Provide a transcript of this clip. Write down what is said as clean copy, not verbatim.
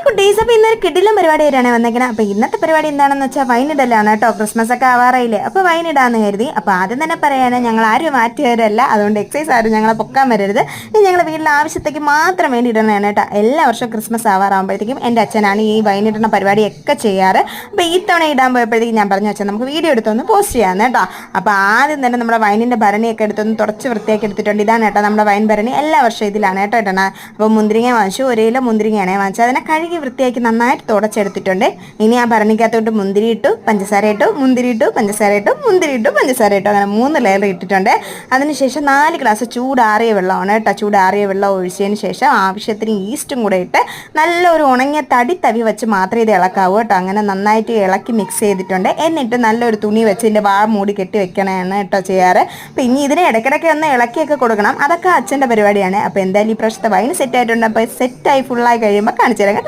കുട്ടീസ് അപ്പോൾ ഇന്നൊരു കിടിലം പരിപാടി ആയിട്ടാണ് വന്നേക്കുന്നത്. അപ്പോൾ ഇന്നത്തെ പരിപാടി എന്താണെന്ന് വെച്ചാൽ വൈനിടലാണ് കേട്ടോ. ക്രിസ്മസ് ഒക്കെ ആവാറായില്ലേ, അപ്പോൾ വൈനിടാന്ന് കരുതി. അപ്പോൾ ആദ്യം തന്നെ പറയാനാണ്, ഞങ്ങൾ ആരും മാറ്റിയവരല്ല, അതുകൊണ്ട് എക്സൈസ് ആരും ഞങ്ങളെ പൊക്കാൻ വരരുത്. ഇത് ഞങ്ങൾ വീട്ടിലെ ആവശ്യത്തേക്ക് മാത്രം വേണ്ടി ഇടുന്നതാണ് കേട്ടോ. എല്ലാ വർഷവും ക്രിസ്മസ് ആവാറാകുമ്പോഴത്തേക്കും എൻ്റെ അച്ഛനാണ് ഈ വൈനിടുന്ന പരിപാടിയൊക്കെ ചെയ്യാറ്. അപ്പോൾ ഈ തവണ ഇടാൻ പോയപ്പോഴത്തേക്കും ഞാൻ പറഞ്ഞു വെച്ചാൽ നമുക്ക് വീഡിയോ എടുത്തൊന്ന് പോസ്റ്റ് ചെയ്യാമെന്ന് കേട്ടോ. അപ്പോൾ ആദ്യം തന്നെ നമ്മുടെ വൈനിൻ്റെ ഭരണിയൊക്കെ എടുത്തൊന്ന് തുടച്ച് വൃത്തിയാക്കി എടുത്തിട്ടുണ്ട്. ഇതാണ് കേട്ടോ നമ്മുടെ വൈൻ ഭരണി. എല്ലാ വർഷവും ഇതിലാണ് കേട്ടോ ഇടണം. അപ്പോൾ മുന്തിരിങ്ങ വാങ്ങിച്ചു, 1 കിലോ മുന്തിരിങ്ങയാണ് വാങ്ങിച്ചത്. അതിനെ കഴുകി വൃത്തിയാക്കി നന്നായിട്ട് തുടച്ചെടുത്തിട്ടുണ്ട്. ഇനി ആ ഭരണിക്കകത്തോട്ട് മുന്തിരി ഇട്ടു, പഞ്ചസാര ഇട്ടു, മുന്തിരി ഇട്ടു, പഞ്ചസാര ഇട്ടു, മുന്തിരി ഇട്ടു, പഞ്ചസാര ഇട്ടു, അങ്ങനെ 3 ലെയർ ഇട്ടിട്ടുണ്ട്. അതിനുശേഷം 4 ഗ്ലാസ് ചൂടാറിയ വെള്ളമാണ് കേട്ടോ. ചൂടാറിയ വെള്ളം ഒഴിച്ചതിന് ശേഷം ആവശ്യത്തിന് ഈസ്റ്റും കൂടെ ഇട്ട് നല്ലൊരു ഉണങ്ങിയ തവി വെച്ച് മാത്രമേ ഇത് ഇളക്കാവൂ കേട്ടോ. അങ്ങനെ നന്നായിട്ട് ഇളക്കി മിക്സ് ചെയ്തിട്ടുണ്ട്. എന്നിട്ട് നല്ലൊരു തുണി വെച്ച് ഇതിൻ്റെ വാ മൂടി കെട്ടി വെക്കണമാണ് കേട്ടോ ചെയ്യാറ്. അപ്പോൾ ഇനി ഇതിനെ ഇടയ്ക്കിടയ്ക്ക് ഒന്ന് ഇളക്കിയൊക്കെ കൊടുക്കണം. അതൊക്കെ അച്ഛൻ്റെ പരിപാടിയാണ്. അപ്പോൾ എന്തായാലും ഈ പ്രാവശ്യത്തെ വൈൻ സെറ്റ് ആയിട്ടുണ്ട്. അപ്പോൾ സെറ്റായി ഫുള്ളായി കഴിയുമ്പോൾ കാണിച്ചു തരാം.